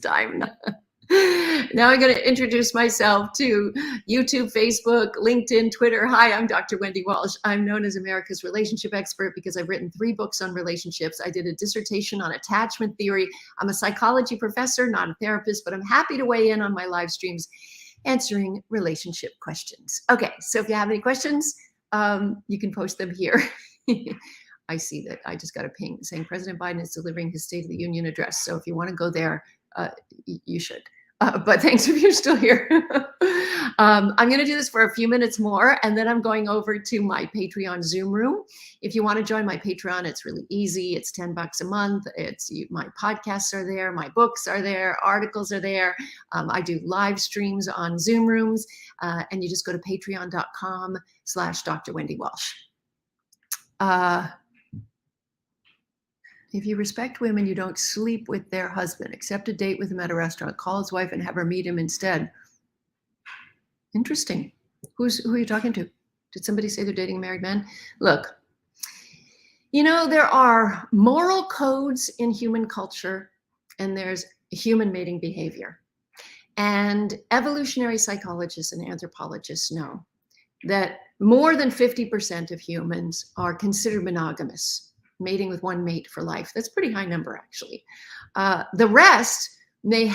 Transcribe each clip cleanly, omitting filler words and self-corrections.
time. Now I'm going to introduce myself to YouTube, Facebook, LinkedIn, Twitter. Hi, I'm Dr. Wendy Walsh. I'm known as America's relationship expert because I've written 3 books on relationships. I did a dissertation on attachment theory. I'm a psychology professor, not a therapist, but I'm happy to weigh in on my live streams answering relationship questions. Okay, so if you have any questions, you can post them here. I see that I just got a ping saying President Biden is delivering his State of the Union address. So if you want to go there, you should. But thanks if you're still here. I'm going to do this for a few minutes more, and then I'm going over to my Patreon Zoom room. If you want to join my Patreon, it's really easy. It's $10 a month. My podcasts are there. My books are there. Articles are there. I do live streams on Zoom rooms, and you just go to patreon.com/Dr. Wendy Walsh. If you respect women, you don't sleep with their husband, accept a date with him at a restaurant, call his wife and have her meet him instead. Interesting. Who are you talking to? Did somebody say they're dating a married man? Look, there are moral codes in human culture, and there's human mating behavior. And evolutionary psychologists and anthropologists know that more than 50% of humans are considered monogamous, mating with one mate for life. That's a pretty high number, actually. The rest may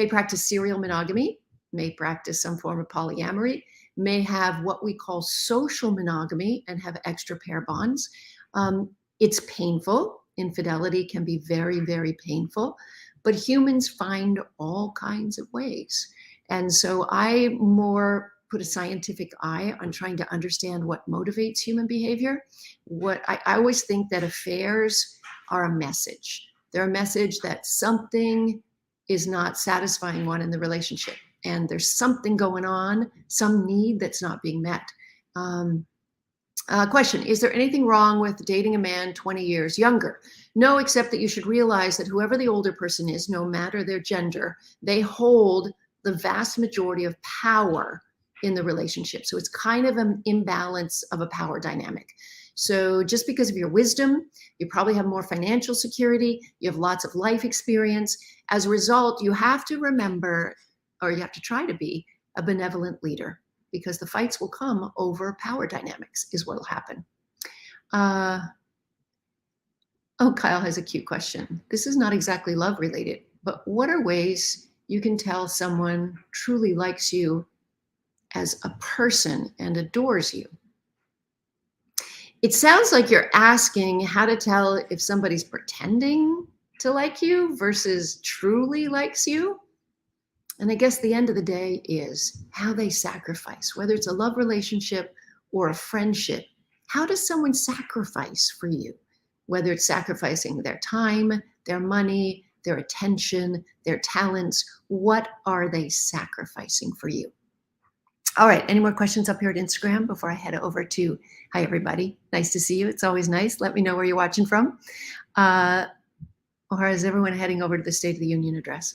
practice serial monogamy, may practice some form of polyamory, may have what we call social monogamy and have extra pair bonds. It's painful. Infidelity can be very, very painful, but humans find all kinds of ways. And so I more put a scientific eye on trying to understand what motivates human behavior. I always think that affairs are a message. They're a message that something is not satisfying one in the relationship, and there's something going on, some need that's not being met. Question, is there anything wrong with dating a man 20 years younger? No, except that you should realize that whoever the older person is, no matter their gender, they hold the vast majority of power in the relationship. So it's kind of an imbalance of a power dynamic. So just because of your wisdom, you probably have more financial security, you have lots of life experience. As a result, you have to remember, or you have to try to be a benevolent leader, because the fights will come over power dynamics is what will happen. Kyle has a cute question. This is not exactly love related, but what are ways you can tell someone truly likes you as a person and adores you? It sounds like you're asking how to tell if somebody's pretending to like you versus truly likes you. And I guess the end of the day is how they sacrifice, whether it's a love relationship or a friendship. How does someone sacrifice for you? Whether it's sacrificing their time, their money, their attention, their talents, what are they sacrificing for you? All right, any more questions up here at Instagram before I head over to, hi everybody, nice to see you. It's always nice. Let me know where you're watching from. Or is everyone heading over to the State of the Union address?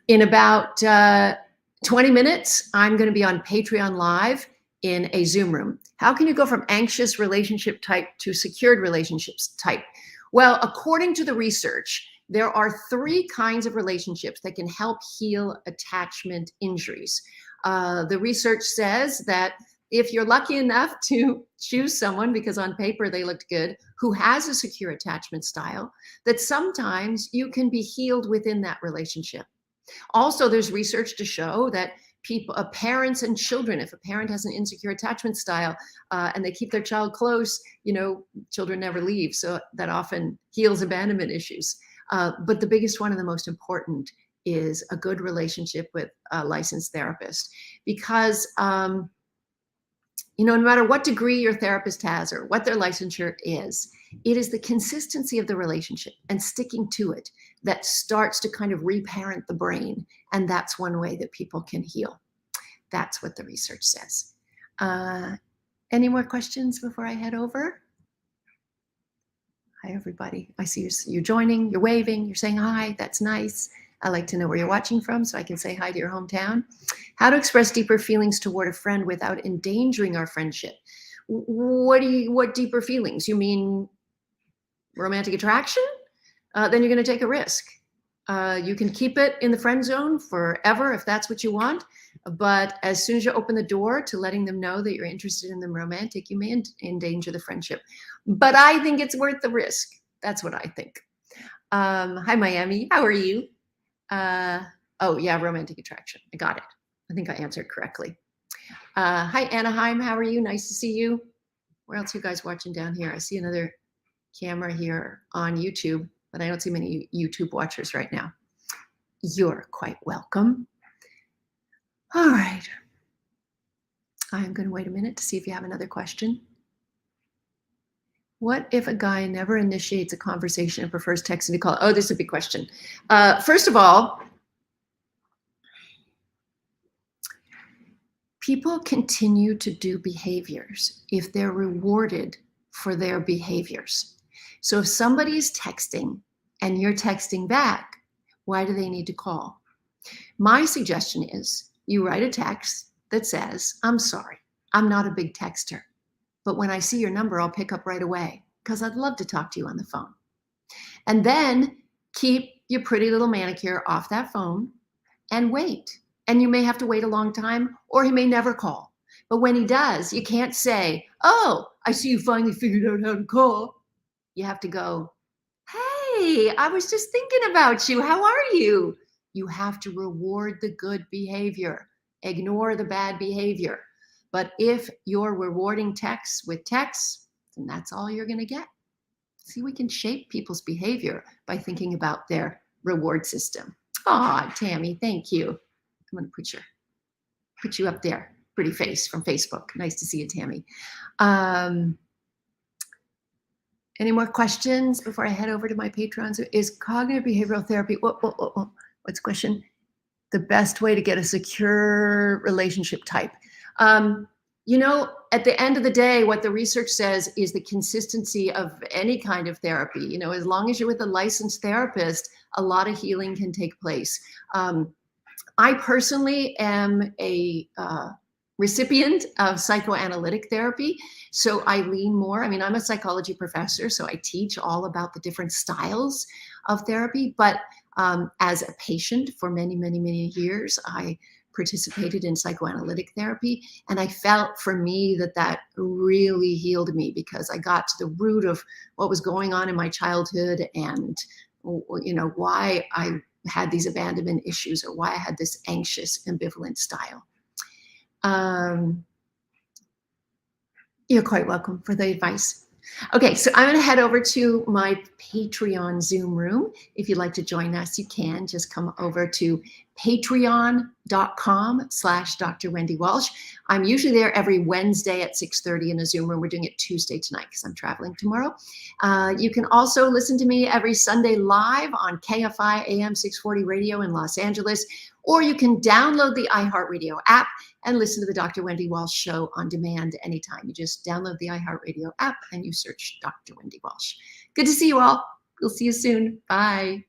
In about 20 minutes, I'm going to be on Patreon Live in a Zoom room. How can you go from anxious relationship type to secured relationships type? Well, according to the research, there are 3 kinds of relationships that can help heal attachment injuries. The research says that if you're lucky enough to choose someone, because on paper they looked good, who has a secure attachment style, that sometimes you can be healed within that relationship. Also, there's research to show that parents and children, if a parent has an insecure attachment style and they keep their child close, children never leave. So that often heals abandonment issues. But the biggest one and the most important is a good relationship with a licensed therapist, because no matter what degree your therapist has or what their licensure is, it is the consistency of the relationship and sticking to it that starts to kind of reparent the brain. And that's one way that people can heal. That's what the research says. Any more questions before I head over? Hi, everybody. I see you joining, you're waving, you're saying hi. That's nice. I like to know where you're watching from so I can say hi to your hometown. How to express deeper feelings toward a friend without endangering our friendship. What deeper feelings? You mean romantic attraction? Then you're going to take a risk. You can keep it in the friend zone forever if that's what you want. But as soon as you open the door to letting them know that you're interested in them romantic, you may endanger the friendship. But I think it's worth the risk. That's what I think. Hi, Miami. How are you? Oh, yeah, romantic attraction. I got it. I think I answered correctly. Hi, Anaheim. How are you? Nice to see you. Where else are you guys watching down here? I see another camera here on YouTube, but I don't see many YouTube watchers right now. You're quite welcome. All right. I'm going to wait a minute to see if you have another question. What if a guy never initiates a conversation and prefers texting to call? Oh, this is a big question. First of all, people continue to do behaviors if they're rewarded for their behaviors. So if somebody's texting and you're texting back, why do they need to call? My suggestion is you write a text that says, I'm sorry, I'm not a big texter, but when I see your number, I'll pick up right away because I'd love to talk to you on the phone. And then keep your pretty little manicure off that phone and wait. And you may have to wait a long time, or he may never call. But when he does, you can't say, oh, I see you finally figured out how to call. You have to go, hey, I was just thinking about you. How are you? You have to reward the good behavior, ignore the bad behavior. But if you're rewarding texts with texts, then that's all you're going to get. See, we can shape people's behavior by thinking about their reward system. Aw, Tammy, thank you. I'm going to put you up there. Pretty face from Facebook. Nice to see you, Tammy. Any more questions before I head over to my Patreon? Is cognitive behavioral therapy, what's the question? The best way to get a secure relationship type? You know, at the end of the day, what the research says is the consistency of any kind of therapy. You know, as long as you're with a licensed therapist, a lot of healing can take place. I personally am a recipient of psychoanalytic therapy, so I lean more. I mean, I'm a psychology professor, so I teach all about the different styles of therapy. But as a patient for many, many, many years, I participated in psychoanalytic therapy, and I felt for me that really healed me because I got to the root of what was going on in my childhood and, you know, why I had these abandonment issues or why I had this anxious, ambivalent style. You're quite welcome for the advice. Okay, so I'm going to head over to my Patreon Zoom room. If you'd like to join us, you can just come over to patreon.com/Dr. Wendy Walsh. I'm usually there every Wednesday at 6:30 in a Zoom room. We're doing it Tuesday tonight because I'm traveling tomorrow. You can also listen to me every Sunday live on KFI AM 640 radio in Los Angeles, or you can download the iHeartRadio app and listen to the Dr. Wendy Walsh Show on demand anytime. You just download the iHeartRadio app and you search Dr. Wendy Walsh. Good to see you all. We'll see you soon. Bye.